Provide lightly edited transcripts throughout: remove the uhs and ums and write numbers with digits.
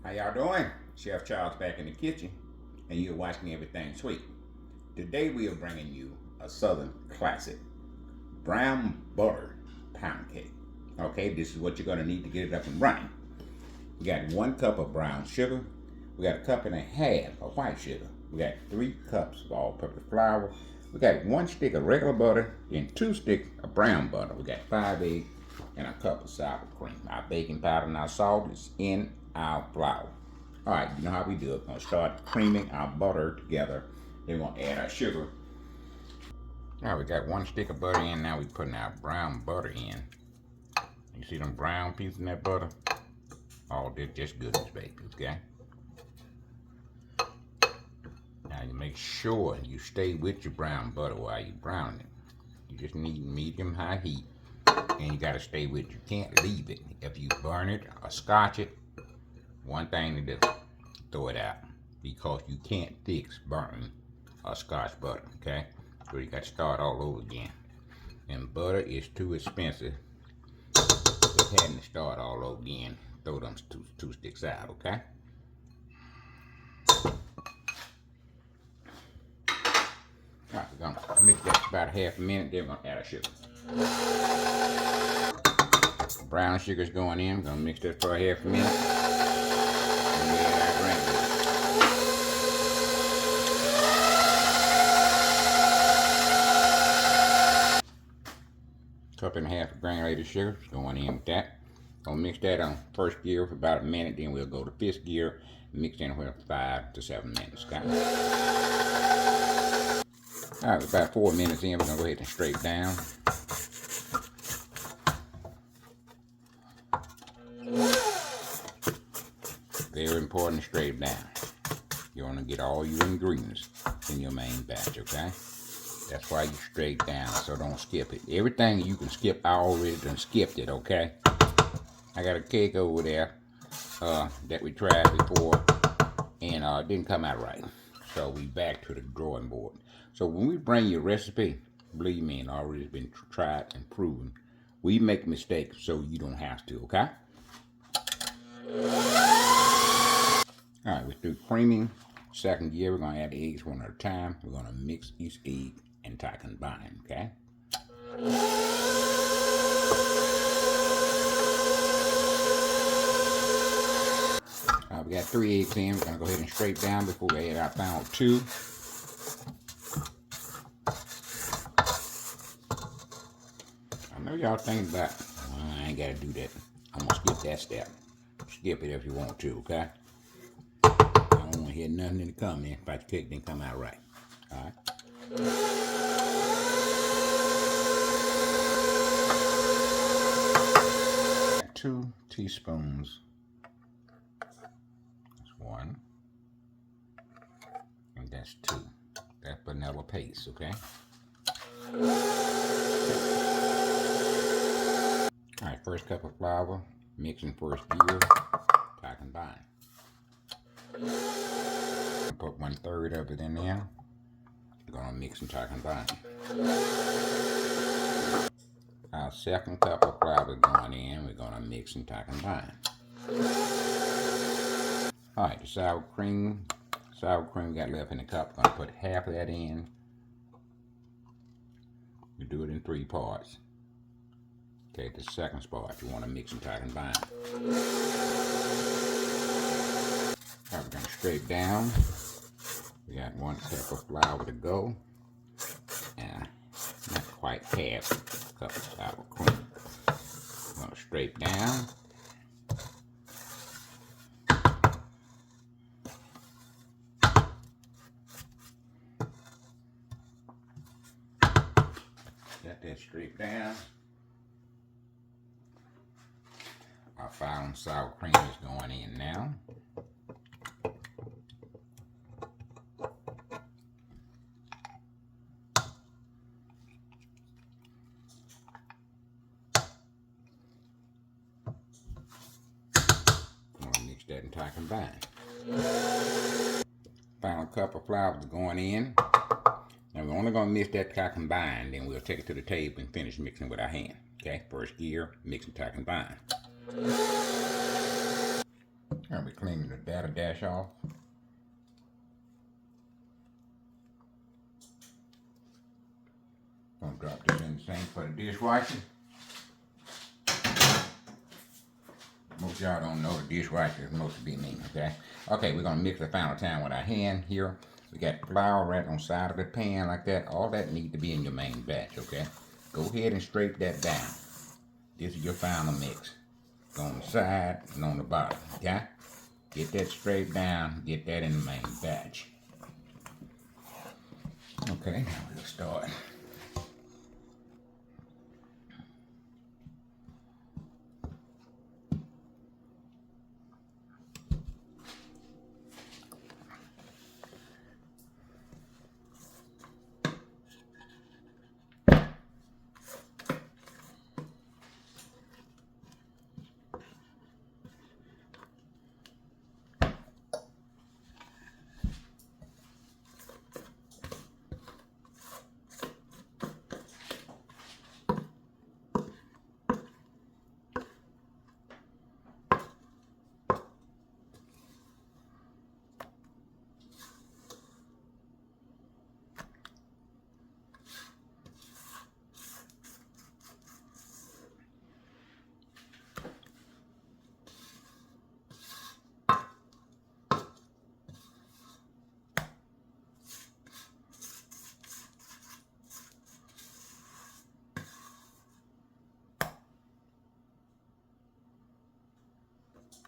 How y'all doing? Chef Charles back in the kitchen, and you're watching Everything Sweet. Today we are bringing you a Southern classic, brown butter pound cake. Okay, this is what you're gonna need to get it up and running. We got 1 cup of brown sugar. We got 1.5 cups of white sugar. We got 3 cups of all-purpose flour. We got 1 stick of regular butter and 2 sticks of brown butter. We got 5 eggs and a cup of sour cream. Our baking powder and our salt is in our flour. All right, you know how we do it. We're gonna start creaming our butter together. Then we're gonna add our sugar. All right, we got 1 stick of butter in. Now we're putting our brown butter in. You see them brown pieces in that butter? All this just goodness, baby, okay? Now you make sure you stay with your brown butter while you're browning it. You just need medium-high heat, and you gotta stay with it. You can't leave it. If you burn it or scotch it, one thing to do, throw it out, because you can't fix burning or scotch butter, okay? So you gotta start all over again. And butter is too expensive. Just having to start all over again. Throw them two sticks out, okay? All right, we're gonna mix that for about half a minute, then we're gonna add our sugar. Brown sugar's going in. We're gonna mix that for half a minute. And we add our granulated. 1.5 cups of granulated sugar is going in with that. Gonna mix that on first gear for about a minute, then we'll go to 5th gear, mix anywhere from 5 to 7 minutes, okay? All right, about 4 minutes in, we're gonna go ahead and scrape down. Very important to scrape down. You wanna get all your ingredients in your main batch, okay? That's why you scrape down, so don't skip it. Everything you can skip, I already done skipped it, okay? I got a cake over there that we tried before, and it didn't come out right. So we back to the drawing board. So when we bring you a recipe, believe me, it already been tried and proven. We make mistakes so you don't have to, okay? All right, we're through creaming. 2nd gear, we're gonna add the eggs one at a time. We're gonna mix each egg and tie combine, okay? We got 3 eggs in. We're gonna go ahead and scrape down before we add our final 2. I know y'all think about, well, I ain't gotta do that. I'm gonna skip that step. Skip it if you want to, okay? I don't want to hear nothing in the comments about your cake didn't come out right. All right. 2 teaspoons. That's 1. And that's 2. That's vanilla paste, okay? All right, 1st cup of flour, mixing 1st gear, tie combine. Put 1/3 of it in there. We're gonna mix and tie combine. Our 2nd cup of flour going in. We're gonna mix and tie combine. All right, the sour cream we got left in the cup. Gonna put half of that in. We do it in 3 parts. Okay, the 2nd part you want to mix and tie combine. All right, we're gonna scrape down. We got 1 cup of flour to go, and not quite half a cup of sour cream. We're gonna scrape down. Got that scraped down. Our final sour cream is going in now. Mix that and tie combine. Final cup of flour is going in. Now we're only going to mix that tie combine, then we'll take it to the table and finish mixing with our hand. Okay, 1st gear, mix and tie combine. I'll be cleaning the data dash off. Gonna drop this in the sink for the dishwasher. Most of y'all don't know the dishwasher is supposed to be me, okay? Okay, we're gonna mix the final time with our hand here. We got flour right on the side of the pan like that. All that need to be in your main batch, okay? Go ahead and scrape that down. This is your final mix. On the side and on the bottom, okay? Get that straight down, get that in the main batch. Okay, now we'll start.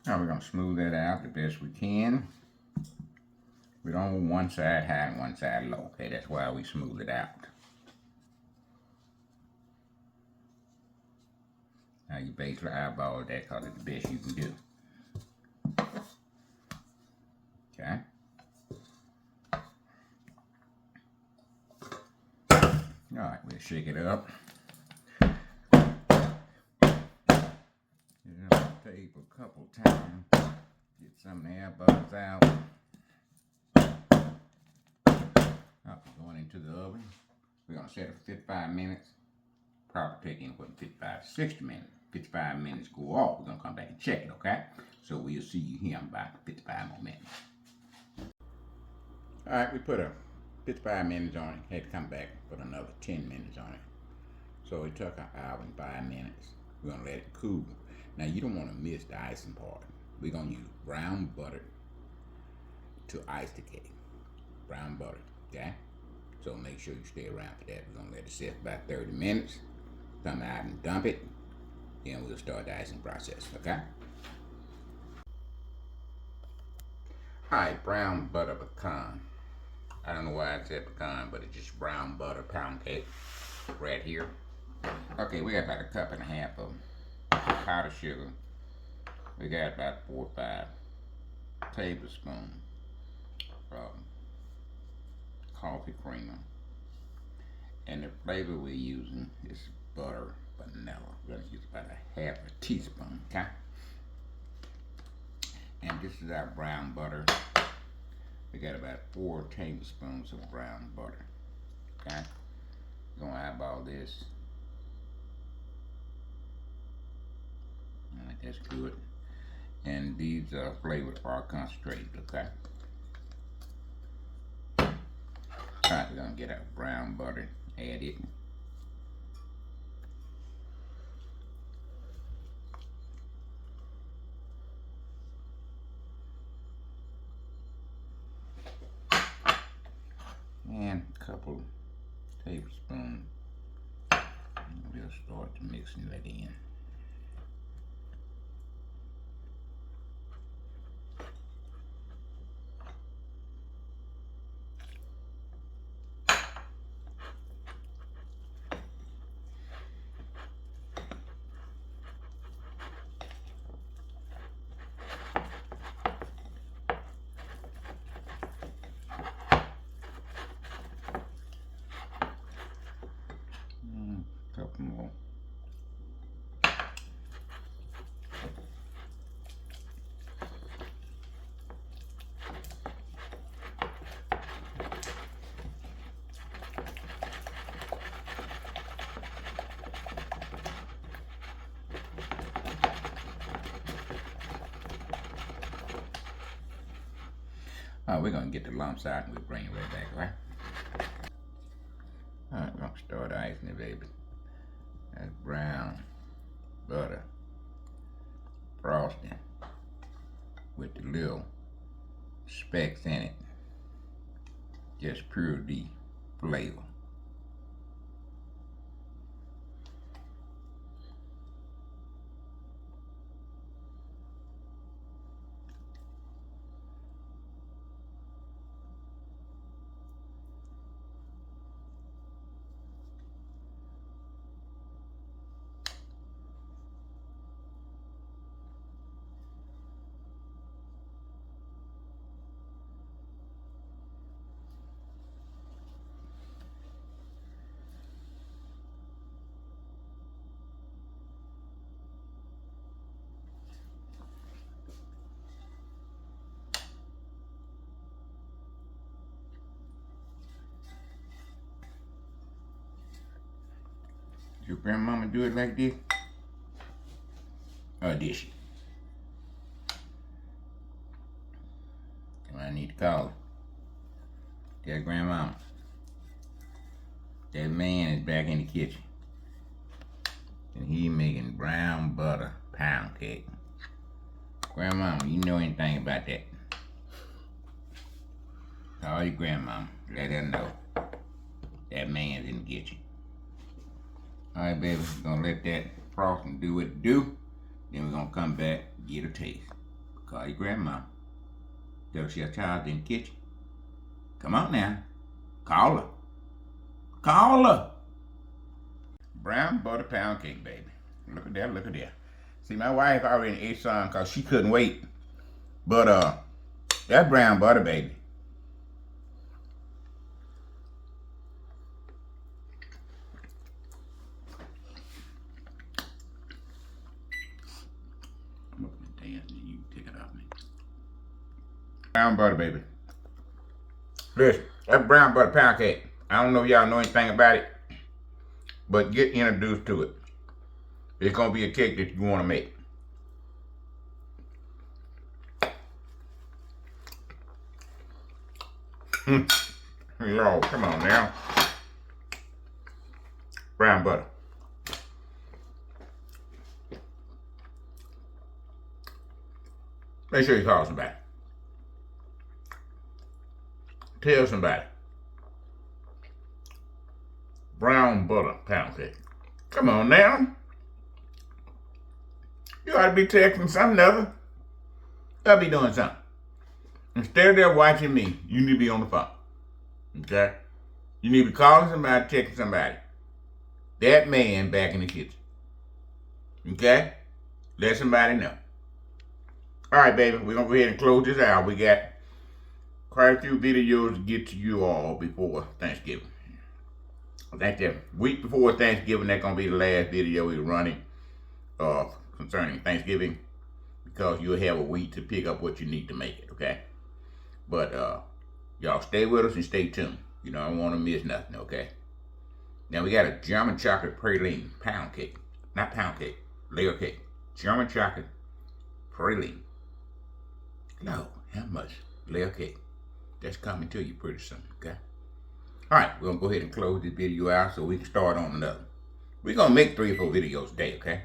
Now we're going to smooth that out the best we can. We don't want one side high and one side low. Okay, that's why we smooth it out. Now you basically eyeball that because it's the best you can do. Okay. Alright, we'll shake it up. Tape a couple times, get some of the air bubbles out. I'll be going into the oven. We're going to set it for 55 minutes. Probably take anywhere from 55 to 60 minutes. 55 minutes go off. We're going to come back and check it, okay? So we'll see you here in about 55 more minutes. Alright, we put a 55 minutes on it. Had to come back and put another 10 minutes on it. So it took an hour and 5 minutes. We're going to let it cool. Now you don't want to miss the icing part. We're going to use brown butter to ice the cake. Brown butter, okay? So make sure you stay around for that. We're going to let it sit for about 30 minutes. Come out and dump it. Then we'll start the icing process, okay? Alright, brown butter pecan. I don't know why I said pecan, but it's just brown butter pound cake right here. Okay, we got about a cup and a half of powdered sugar. We got about 4 or 5 tablespoons of coffee creamer. And the flavor we're using is butter vanilla. We're going to use about a half a teaspoon, okay? And this is our brown butter. We got about 4 tablespoons of brown butter, okay? We're going to eyeball this. Alright, that's good. And these are flavored for our concentrated, okay? Alright, we're gonna get our brown butter added. And a couple tablespoons. We'll start mixing that in. Couple more. All right, we're gonna get the lumps out and we'll bring it right back, right? All right, we're gonna start icing it, baby. That's brown butter frosting with the little specks in it. Just pure D flavor. Your grandmama do it like this? Or did she? I need to call her. Tell grandmama. That man is back in the kitchen. And he making brown butter pound cake. Grandmama, you know anything about that? Call your grandmama. Let her know. That man's in the kitchen. Alright, baby, we're gonna let that frosting do what it do. Then we're gonna come back and get a taste. Call your grandma. Tell her she a child in the kitchen. Come on now. Call her. Call her. Brown butter pound cake, baby. Look at that, look at that. See, my wife already ate some because she couldn't wait. But that brown butter, baby. You take it off me. Brown butter, baby. Listen, that brown butter pound cake. I don't know if y'all know anything about it, but get introduced to it. It's gonna be a cake that you wanna make. Y'all, come on now. Brown butter. Make sure you call somebody. Tell somebody. Brown butter pound cake. Come on now. You ought to be texting something other. You ought to be doing something. Instead of there watching me, you need to be on the phone. Okay? You need to be calling somebody, texting somebody. That man back in the kitchen. Okay? Let somebody know. Alright, baby, we're going to go ahead and close this out. We got quite a few videos to get to you all before Thanksgiving. I think that week before Thanksgiving, that's going to be the last video we're running concerning Thanksgiving, because you'll have a week to pick up what you need to make it, okay? But y'all stay with us and stay tuned. You know, I don't want to miss nothing, okay? Now we got a German chocolate praline pound cake. Not pound cake, layer cake. German chocolate praline. No, how much? Layer cake. That's coming to you pretty soon, okay? Alright, we're going to go ahead and close this video out so we can start on another. We're going to make 3 or 4 videos a day, okay?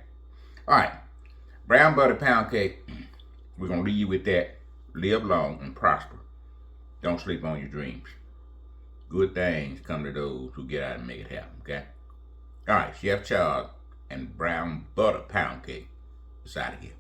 Alright, brown butter pound cake. We're going to leave you with that. Live long and prosper. Don't sleep on your dreams. Good things come to those who get out and make it happen, okay? Alright, Chef Charles and brown butter pound cake. It's out of here.